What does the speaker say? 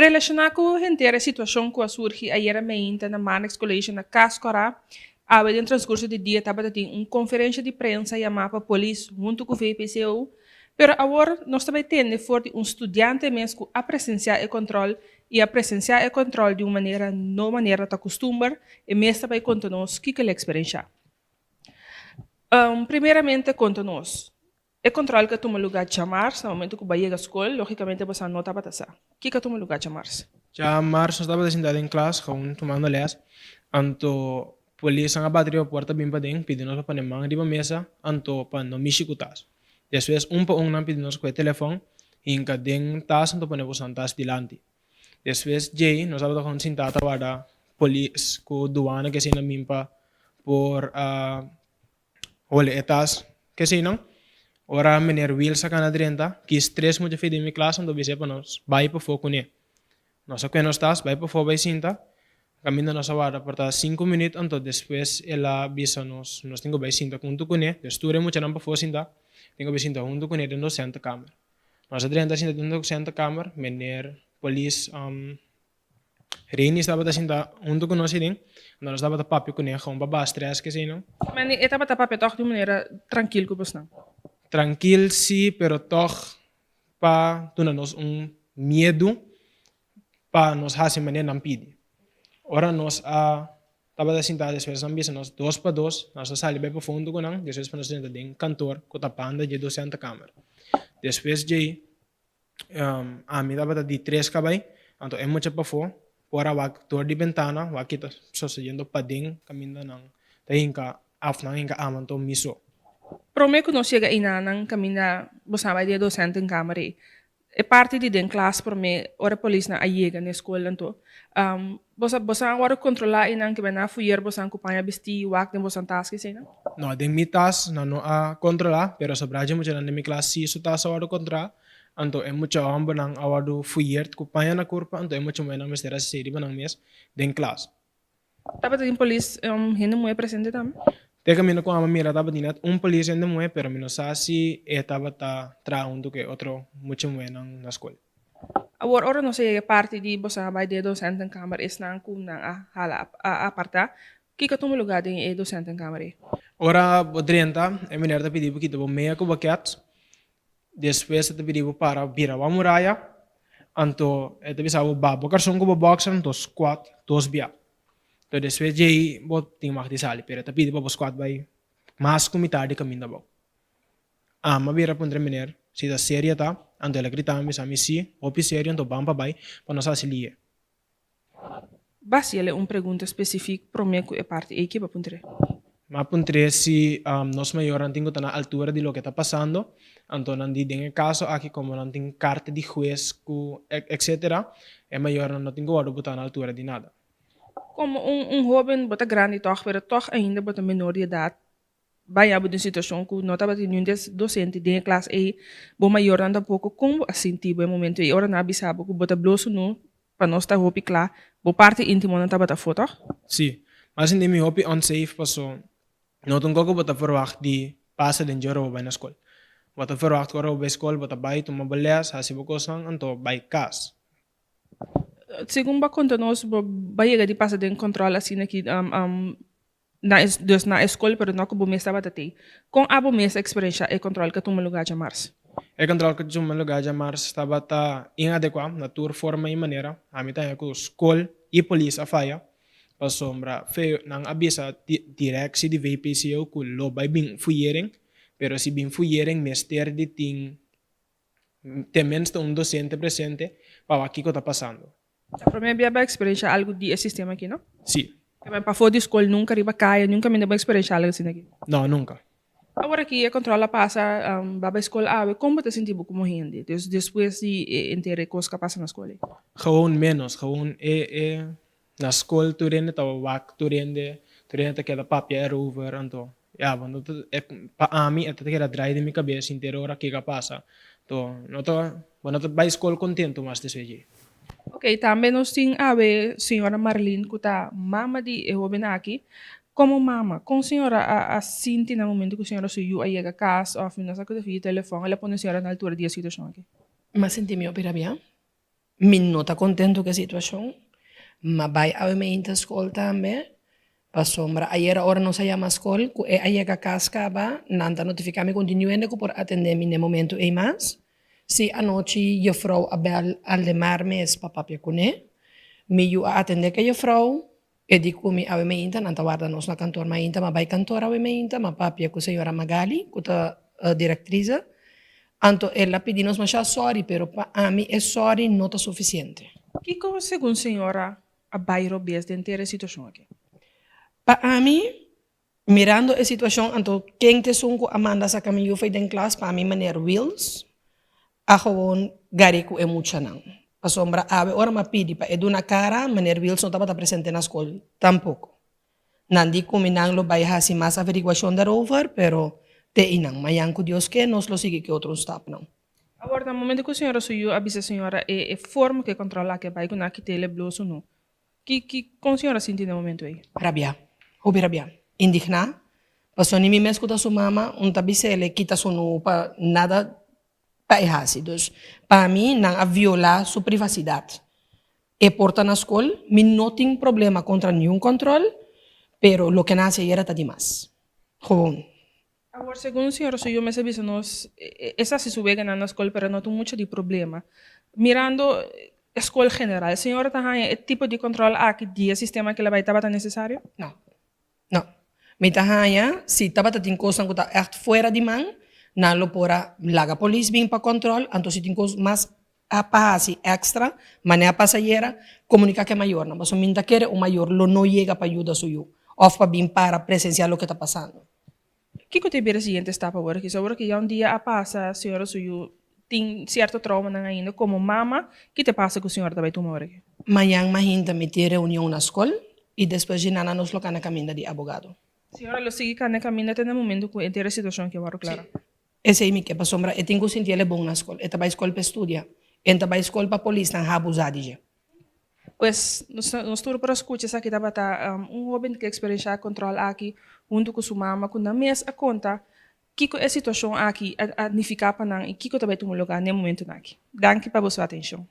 Relacionado com a inteira situação que surgiu ayer na Manex College na Cascora, a no transcurso do dia estava tendo uma conferência de prensa chamada para a polícia junto com o VPCU, pero agora nós também temos forte um estudante mesmo a presenciar o controle e a presenciar o controle de uma maneira não maneira que costuma e mesmo também conta-nos o que é a experiência. Primeiramente, conta-nos. O controle que toma lugar de chamar, no momento que vai à escola, logicamente você não está para o que toma lugar de chamar? Já março estava sentado em classe, com tomando les, anto polícia nga bateri a porta bem para dentro, pedindo para pôr mão de uma mesa, anto para não mexer com tas. Depois para não pedindo com o telefone, e em cada tas anto para não tas dilante. Depois Jay nós estava com sentado para polícia com duana que se na mimpa por olha etas que se não. Ora meneer Wills a cana 30, que stress muito feio de minha classe, então bisa para nós, vai para foco né. Nós aqui nós estás, vai para foco vai cinta, caminho nós agora por 5 minutos, então depois ela bisa nós tenho vai cinta junto com né, desture muito não para foco cinta, tenho vai cinta junto com né dentro senta câmera. Nós a 30 cinta dentro senta câmera, meneer police Reini estava da cinta junto com nós então nós estava da papi com né, com babá stress que sei não. Mas estava da papi toch de maneira tranquila com você não? Tranquilo sim, pero toch para nos medo para nos fazer maneira não pedir. Ora nós estava da cinta depois não bisa nós 2 para 2, nós saímos bem para fundo com não, depois para nós dentro de cantor com tapanda de 200 câmera. Depois de a mim estava de 3 cabai, então é muito para fora, ora o ator de ventana, o aqui está sucedendo para dentro, caminhando não, daí inca afnan inca amanto miso. Prometo que não chega aí na caminha, você vai de docente em câmara. É parte de dentro classe para mim, ora polícia na chega na escola então. Você agora controlar aí não que vai na fuir, você acompanha vestir, o acto você task assim não? Não, de mi tas não a controlar, pero sobraje muito na mi classe isso tas agora controlar. Então é muito ambo nang agora fuir, acompanha na curva, então é muito mais na mestera série banang mes den classe. Tava tem polícia, gente muito presente também. Te caminho com a mira tava dinat polícia ainda muito, pero mi não sabe se estava tra do que outro muito mais na escola. Agora não sei a parte de você vai de docente em câmara, é não com na hala a parte. Que toma lugar de docente em câmara? Ora, o 30, é melhor te pedir porque tu meia com baquete, depois te pedir para virar a muralha, então te bisa o babo carson com o boxer, então squat, dos bia. Então depois de tem mais de sali, pero te pedir para o squat vai mais com metade caminho da boca. Mas vira para o menino, se da série tá, então ele grita me sami si, opi série então bamba vai para nós asilie. Basi ele pergunta específica para mim que é parte da equipe puntre. Mas puntre se nós maior não tenho na altura de lo que está passando, então não tem caso aqui como não tem carta de juez, etc. É maior não tenho hora botar na altura de nada. Como jovem bota grande toch, pero toch ainda bota menor de idade. Vai haver uma situação que não estava tendo docente de classe A, bom maior não pouco como assim tipo em momento e ora na bisabo que bota bloso no para nós estar hopi claro, bo parte íntimo não estava foto. Sim, mas em mi hopi unsafe passou. Não tenho que botar verwacht de passa de joro vai na escola. Bota verwacht que vai escola, bota vai tomar beleza, hasi bokosang anto vai cas. Segundo ba conta nós vai de passa de controle assim aqui na escola, pero não que o mês estava até. Com a bom mês experiência e controle que toma lugar de março. E controle que toma lugar de março estava inadequado na tua forma e maneira. A mim tem que escola e polícia faia. Para sombra feio nang abisa direct si di VPCO que lo vai bem fuieren, pero si bem fuieren mester de temen um docente presente para aqui que está passando. Para mim havia experiência algo de sistema aqui, não? Sim. Também para fora de escola nunca riba caia, nunca me deu experiência algo assim aqui. Não, nunca. Agora que a controla passa, baba escola, como te sentiu como gente? Depois de inteira coisa que passa na escola. Gewoon menos, gewoon na escola tu rende tá wak tu rende queda papel over então quando para mim até que era dry de minha cabeça inteira hora que passa então não tô quando tu vai escola contento mas desse jeito. Ok, também nós temos a senhora Marlene que tá mama de jovem aqui como mama com a senhora a sinti no momento que a senhora suiu aí a casa ou não sabe que o telefone ela põe a senhora na altura de situação aqui. Mas senti-me opera bem. Min não tá contento com a situação, mas vai ao meio escola também. Pa sombra, ayer hora não saía mais escola, aí a casca ba, nanta notificar me continuando por atender me no momento e mais. Se a noite je vrouw abel aldemar mes papapia kune, me eu a atender que je vrouw, e di kumi awe me inta, nanta guarda nos na cantor ma inta, ma vai cantor awe me inta, ma papia ku senhora Magali, ku ta diretriza. Anto ela pedinos mas sorry, pero pa a mim é sorry não tá suficiente. Kiko, segundo a senhora, a bairro bes de inteira situação aqui? Para mim, mirando a situação, então, quem te sunko Amanda sa kami foi den class, para mim, maneira Wills, a gewoon garico é muito não. A sombra, ave, ora ma pidi, pa edu na cara, maneira Wills não estava presente na escola, tampouco. Nandi combinando lo vai hasi mais averiguação daarover, pero te inang, mayanko Dios que nos lo sigue que outro stop não. Agora, no momento que a senhora suiu, avisa a senhora, é forma que controla que vai com aqui tele bloso não. Que com a senhora sente no momento aí? Rabia, hobi rabia, indigna, passou ni me escuta sua mama, tabisele, kita sunu pa nada pa errasi. Dus, para mim, não a violar sua privacidade. E porta na escola, me não tem problema contra nenhum controle, pero lo que nasce era tá demais. Gewoon. Agora, segundo a senhora suiu, me avisa nós, essa se sube na escola, pero não tem muito de problema. Mirando escola general, a senhora tem tipo de controle aqui, de sistema que ela vai estar necessário? Não. Não. Me tahanha, se tava tem coisa que tá echt fora de mão, não lo pora laga polícia bem para controle, então se tem coisa mais a passe extra, maneira passageira, comunicar que é maior, não, mas o minta quer o maior lo não chega para ajudar suyo, ou para bem para presenciar o que está passando. Que te vira seguinte etapa agora, que sobre que já dia a passa, a senhora suiu tem certo trauma ainda como mama, que te passa com a senhora também tomar aqui? Manhã mahinta me ter reunião na escola e depois de nana nos locar na caminho de abogado. Senhora, lo sigue na caminho até no momento que inteira situação que eu vou clara. Esse aí me que para sombra, eu tenho que sentir ele bom na escola, eu trabalho escola para estudar, eu trabalho escola para polícia, não abusar de. Pues, nós tudo para escutar aqui da bata jovem que experiencia control aqui, junto com sua mama, com a mesma conta, que a situação aqui a nificar para não e que também tomar lugar no momento aqui. Danke para a sua atenção.